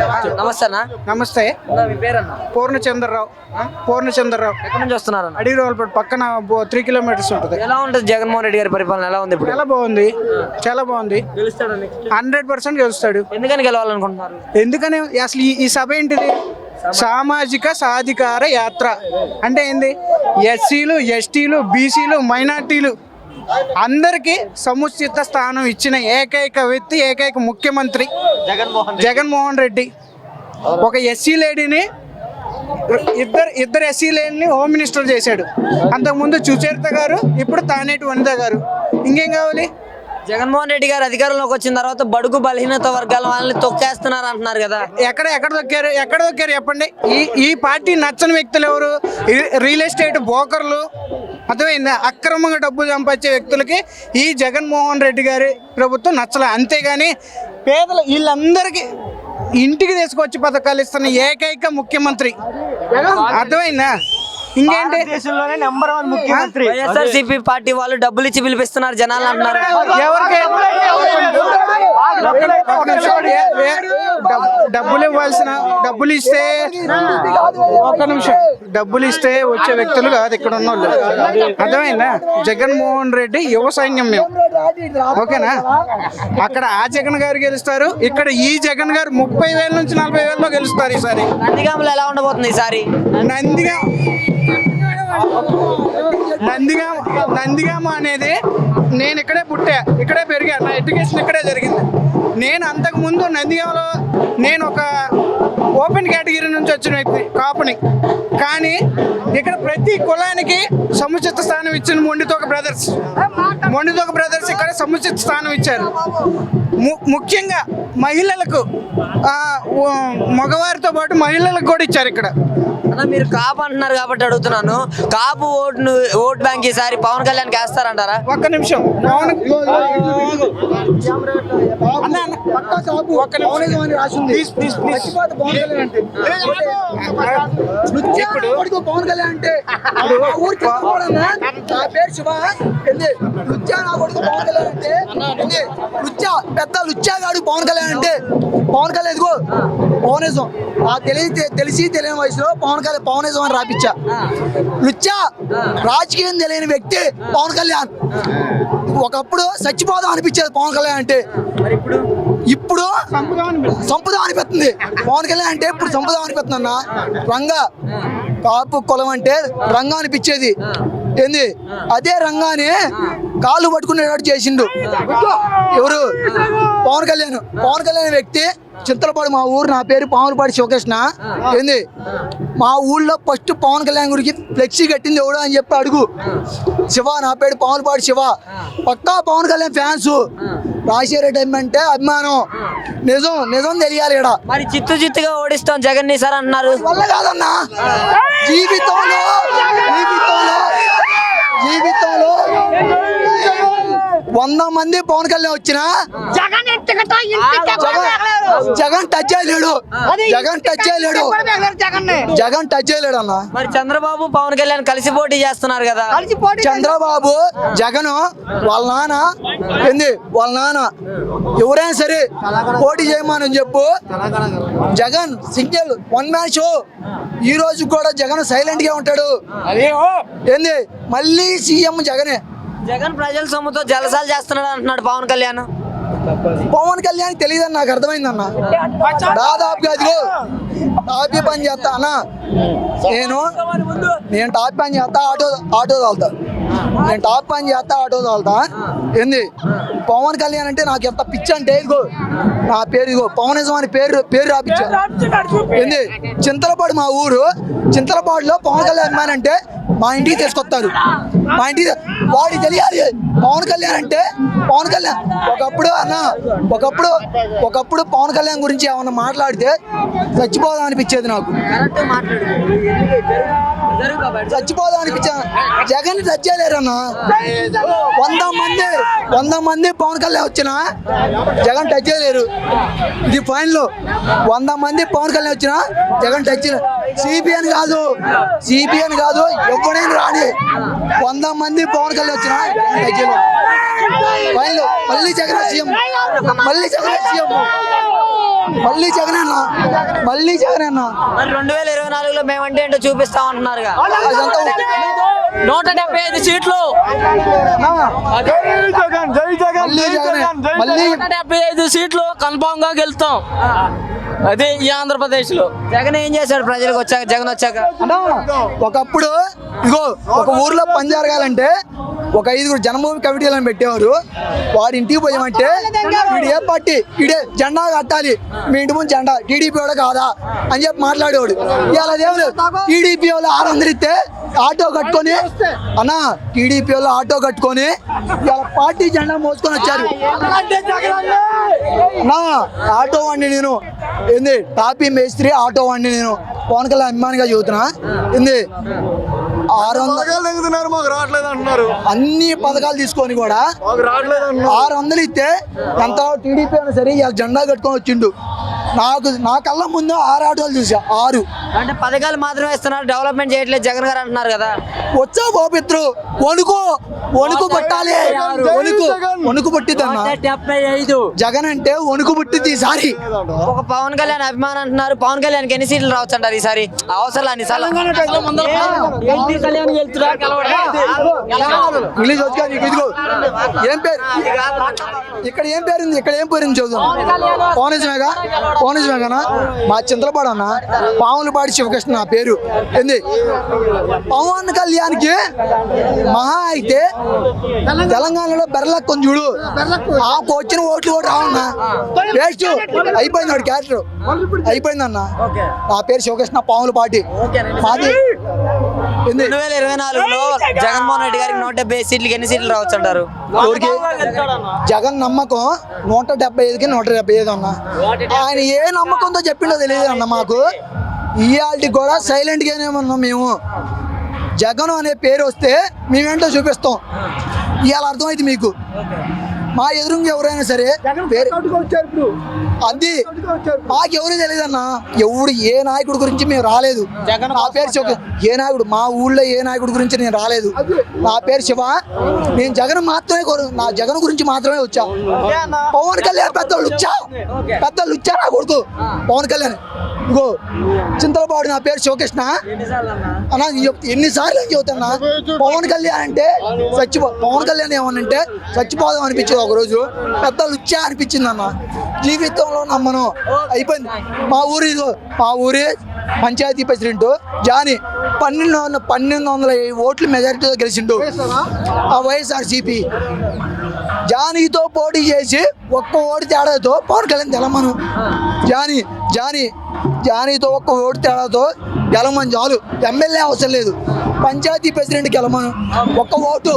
నమస్తే అన్న. నమస్తే. మీ పేరన్నా? పూర్ణచంద్రరావు. ఎక్కడి నుంచి వస్తున్నారన్న? అడిగి రోల్పేట పక్కన 3 కిలోమీటర్స్ ఉంటుంది. ఎలా ఉంటుంది జగన్మోహన్ రెడ్డి గారి పరిపాలన ఎలా ఉంది ఇప్పుడు? చాలా బాగుంది, చాలా బాగుంది. గెలుస్తాడు 100% గెలుస్తాడు. ఎందుకని గెలవాలనుకుంటున్నారు? ఎందుకని అసలు ఈ సభ ఏంటిది? సామాజిక సాధికార యాత్ర అంటే ఏంది? ఎస్సీలు, ఎస్టీలు, బీసీలు, మైనార్టీలు అందరికీ సముచిత స్థానం ఇచ్చిన ఏకైక వ్యక్తి, ఏకైక ముఖ్యమంత్రి జగన్మోహన్ రెడ్డి. ఒక ఎస్సీ లేడీని, ఇద్దరు ఎస్సీ లేడీని హోమ్ మినిస్టర్ చేశాడు. అంతకుముందు సుచరిత గారు, ఇప్పుడు తానేటి వనిత గారు. ఇంకేం కావాలి? జగన్మోహన్ రెడ్డి గారు అధికారంలోకి వచ్చిన తర్వాత బడుగు బలహీనత వర్గాల వాళ్ళని తొక్కేస్తున్నారు అంటున్నారు కదా. ఎక్కడ దొక్కారు చెప్పండి. ఈ పార్టీ నచ్చని వ్యక్తులు ఎవరు? రియల్ ఎస్టేట్ బ్రోకర్లు. అర్థమైందా? అక్రమంగా డబ్బులు సంపాదించే వ్యక్తులకి ఈ జగన్మోహన్ రెడ్డి గారి ప్రభుత్వం నచ్చలే. అంతేగాని పేదలు వీళ్ళందరికీ ఇంటికి తీసుకొచ్చి పథకాలు ఇస్తున్న ఏకైక ముఖ్యమంత్రి. అర్థమైందా? ఇంకేంటి? దేశంలోనే నెంబర్ 1 ముఖ్యమంత్రి. వైఎస్ఆర్సీపీ పార్టీ వాళ్ళు డబ్బులు ఇచ్చి పిలిపిస్తున్నారు జనాలు అంటున్నారు. ఎవరికి డబ్బులు ఇవ్వాల్సిన డబ్బులు ఇస్తే ఒక్క నిమిషం డబ్బులు ఇస్తే వచ్చే వ్యక్తులు కాదు ఇక్కడ ఉన్న వాళ్ళు. అర్థమైందా? జగన్మోహన్ రెడ్డి యువ సైన్యం మేము. ఓకేనా? అక్కడ ఆ జగన్ గారు గెలుస్తారు, ఇక్కడ ఈ జగన్ గారు 30,000 నుంచి 40,000లో గెలుస్తారు ఈసారి. నందిగామలో ఎలా ఉండబోతుంది ఈసారి? నందిగామ అనేది నేను ఇక్కడే పుట్టా, ఇక్కడే పెరిగా, నా ఎడ్యుకేషన్ ఇక్కడే జరిగింది. నేను అంతకుముందు నందిగామలో నేను ఒక ఓపెన్ కేటగిరీ నుంచి వచ్చిన వ్యక్తి, కాపుని. కానీ ఇక్కడ ప్రతి కులానికి సముచిత స్థానం ఇచ్చిన మొండితోక బ్రదర్స్ ఇక్కడ సముచిత స్థానం ఇచ్చారు. ముఖ్యంగా మహిళలకు, మగవారితో పాటు మహిళలకు కూడా ఇచ్చారు ఇక్కడ. మీరు కాపు అంటున్నారు కాబట్టి అడుగుతున్నాను, కాపు ఓట్ బ్యాంక్ ఈసారి పవన్ కళ్యాణ్ వేస్తారంటారా? ఒక్క నిమిషం. పవన్ కళ్యాణ్ అంటే పెద్ద లుచ్చాగాడు పవన్ కళ్యాణ్ అంటే. పవన్ కళ్యాణ్ ఇదిగో పవనిజం తెలిసి తెలియని వయసులో పవనిజం అని రాపిచ్చా. లుచ్చా రాజకీయం తెలియని వ్యక్తి పవన్ కళ్యాణ్. ఒకప్పుడు చచ్చిపోదాం అనిపించేది పవన్ కళ్యాణ్ అంటే, ఇప్పుడు సంపుదాం అనిపిస్తుంది. పవన్ కళ్యాణ్ అంటే ఇప్పుడు సంపుదాం అనిపిస్తుంది అన్న. రంగా కాపు కులం అంటే రంగా అనిపించేది ఏంది? అదే రంగాని కాళ్ళు పట్టుకునేటట్టు చేసిండు ఎవరు? పవన్ కళ్యాణ్ వ్యక్తి. చింతలపాడు మా ఊరు, నా పేరు పాములపాటి శివకృష్ణ. ఏంది? మా ఊళ్ళో ఫస్ట్ పవన్ కళ్యాణ్ గురికి ఫ్లెక్సీ కట్టింది ఎవడో అని చెప్పి అడుగు. శివ, నా పేరు పాములపాటి శివ. పక్కా పవన్ కళ్యాణ్ ఫ్యాన్స్. రాజశేఖర అంటే అభిమానం. నిజం తెలియాలి ఇక్కడ. మరి చిత్తుగా ఓడిస్తాం జగన్ సార్ అంటున్నారు. వల్ల కాదన్నా. జీవితంలో 100 మంది పవన్ కళ్యాణ్ వచ్చినా జగన్ టచ్ చేయలేడు అన్న. మరి చంద్రబాబు పవన్ కళ్యాణ్ కలిసి పోటీ చేస్తున్నారు కదా. చంద్రబాబు జగన్ వాళ్ళ నాన్న ఎవరైనా సరే పోటీ చేయమని చెప్పు. Jagan single 1 man show. ఈ రోజు కూడా జగన్ సైలెంట్ గా ఉంటాడు. ఏంది? మళ్ళీ సీఎం జగనే. జగన్ ప్రజల సొమ్ముతో జలసాలు చేస్తున్నాడు అంటున్నాడు పవన్ కళ్యాణ్. పవన్ కళ్యాణ్ తెలియదని నాకు అర్థమైందన్న. దాదాపుగా అదిగో టాపీ పని చేస్తా అన్న. నేను టాప్ పని చేస్తా, ఆటో తోలుతా. ఏంది? పవన్ కళ్యాణ్ అంటే నాకు ఎంత పిచ్చి అంటే, ఇదిగో నా పేరు, ఇదిగో పవనిజం అని పేరు రాపిచ్చా. ఏంది? చింతలపాడు మా ఊరు. చింతలపాడులో పవన్ కళ్యాణ్ అభిమాని అంటే మా ఇంటికి తీసుకొస్తారు. మా ఇంటికి వాడికి తెలియాలి పవన్ కళ్యాణ్ అంటే. పవన్ కళ్యాణ్ ఒకప్పుడు పవన్ కళ్యాణ్ గురించి ఏమన్నా మాట్లాడితే చచ్చిపోదాం అనిపించేది నాకు. చచ్చిపోదాం అనిపించేది. జగన్ టచ్ చేయలేరన్నా. 100 మంది పవన్ కళ్యాణ్ వచ్చినా జగన్ టచ్ చేయలేరు. ఇది ఫైన్ లో 100 మంది పవన్ కళ్యాణ్ వచ్చినా జగన్ టచ్ చేయలేరు. సిపిఎన్ కాదు ఎవరైనా రాని 100 మంది పవన్ కళ్యాణ్ వచ్చినా టచ్ చేయలేరు. ఫైన్ లో మళ్ళీ జగన్ సీఎం. మళ్ళీ జగన్ అన్న, మళ్ళీ జగన్ అన్న. మరి 2024లో మేమంటే ఏంటో చూపిస్తాం అంటున్నారుగా. అదంతా 175 సీట్లు, మళ్ళీ జగన్, మళ్ళీ 175 సీట్లు కన్ఫామ్ గా గెలుస్తాం. అది ఈ ఆంధ్రప్రదేశ్ లో. జగన్ ఏం చేశాడు ప్రజలకు వచ్చాక, జగన్ వచ్చాక? అన్నా, ఒకప్పుడు ఇగో ఒక ఊర్లో పని జరగాలంటే ఒక 5 జన్మభూమి కమిటీలను పెట్టేవారు. వారి ఇంటికి పోయామంటే వీడు ఏ పార్టీ, వీడే జెండా కట్టాలి, మీ ఇంటి ముందు జెండా టీడీపీ వాడు కాదా అని చెప్పి మాట్లాడేవాడు. ఇవాళ దేవుడు టీడీపీ వాళ్ళు 600 ఇస్తే ఆటో కట్టుకొని, అన్నా టీడీపీ వాళ్ళు ఆటో కట్టుకొని ఇవాళ పార్టీ జెండా మోసుకొని వచ్చారు. అన్నా ఆటో వాడిని నేను, ఏంది టాపీ మేస్త్రి ఆటో వాడిని నేను, పవన్ కళ్యాణ్ అభిమానిగా చెబుతున్నా. ఏంది 600 అన్ని పథకాలు తీసుకొని కూడా 600 ఇస్తే ఎంత టీడీపీ అయినా సరే ఇవాళ జెండా కట్టుకొని వచ్చిండు. నా కళ్ళ ముందు 6 ఆటోలు చూసా, 6. అంటే పథకాలు మాత్రమే ఇస్తున్నారు, డెవలప్మెంట్ చేయట్లేదు జగన్ గారు అంటున్నారు కదా. వచ్చా గోపిత్రు వణుకు పట్టాలి, వణుకు పట్టిద్దన్నా. 75 జగన్ అంటే వణుకు పుట్టింది ఈసారి. ఒక పవన్ కళ్యాణ్ అభిమానం అంటున్నారు. పవన్ కళ్యాణ్కి ఎన్ని సీట్లు రావచ్చు అంటారు ఈసారి? అవసరం అన్ని సార్లు రిలీజ్ వచ్చా నీకు ఇదిగో ఏం పేరు, ఇక్కడ ఏం పేరుంది, ఇక్కడ ఏం పేరుంది చదువు. పవనిజమేగానా? మా చింతలపాడు అన్న పాములపాడి శివకృష్ణ నా పేరు. ఏంది పవన్ కళ్యాణ్కి మహా అయితే తెలంగాణలో బెర్లక్కొని చూడు, ఆకు వచ్చిన ఓట్లు కూడా రావన్నా, వేస్ట్ అయిపోయింది. వాడి క్యారెక్టర్ అయిపోయిందన్న. నా పేరు శివకృష్ణ, పాములపాటి మాది. 2024లో జగన్మోహన్ రెడ్డి గారికి 175 సీట్లకి ఎన్ని సీట్లు రావచ్చు అంటారు? ఊరికి జగన్ నమ్మకం 175కి 175 అన్న. ఆయన ఏ నమ్మకంతో చెప్పిండో తెలియదు అన్న మాకు. ఇయాల్టి కూడా సైలెంట్ గానే ఉన్నాం మేము. జగన్ అనే పేరు వస్తే మేమేంటో చూపిస్తాం. ఇవాళ అర్థమైంది మీకు. మా ఎదురుగా ఎవరైనా సరే అది మాకెవరు తెలియదు అన్న. ఎవడు ఏ నాయకుడి గురించి మేము రాలేదు. నా పేరు శివ, ఏ నాయకుడు మా ఊళ్ళో ఏ నాయకుడి గురించి నేను రాలేదు. నా పేరు శివ, నేను జగన్ మాత్రమే నా జగన్ గురించి మాత్రమే వచ్చా. పవన్ కళ్యాణ్ పెద్దలు వచ్చా నా కొడుకు పవన్ కళ్యాణ్. ఇగో చింతలపాడు, నా పేరు శివకృష్ణ అన్న. ఎన్నిసార్లు చెబుతున్నా పవన్ కళ్యాణ్ అంటే పవన్ కళ్యాణ్ ఏమనంటే చచ్చిపోదాం అనిపించింది ఒకరోజు. పెద్దలు వచ్చా అనిపించింది అన్న. జీవితంలో నమ్మను అయిపోయింది. మా ఊరి పంచాయతీ ప్రెసిడెంట్ జానీ 1200 ఓట్లు మెజారిటీతో గెలిచిండు. ఆ వైఎస్ఆర్సీపీ జానీతో పోటీ చేసి ఒక్క ఓటు తేడాతో పవన్ కళ్యాణ్ గెలమను. జానీతో ఒక్క ఓటు తేడాతో గెలమని చాలు. ఎమ్మెల్యే అవసరం లేదు, పంచాయతీ ప్రెసిడెంట్ గెలమను. ఒక్క ఓటు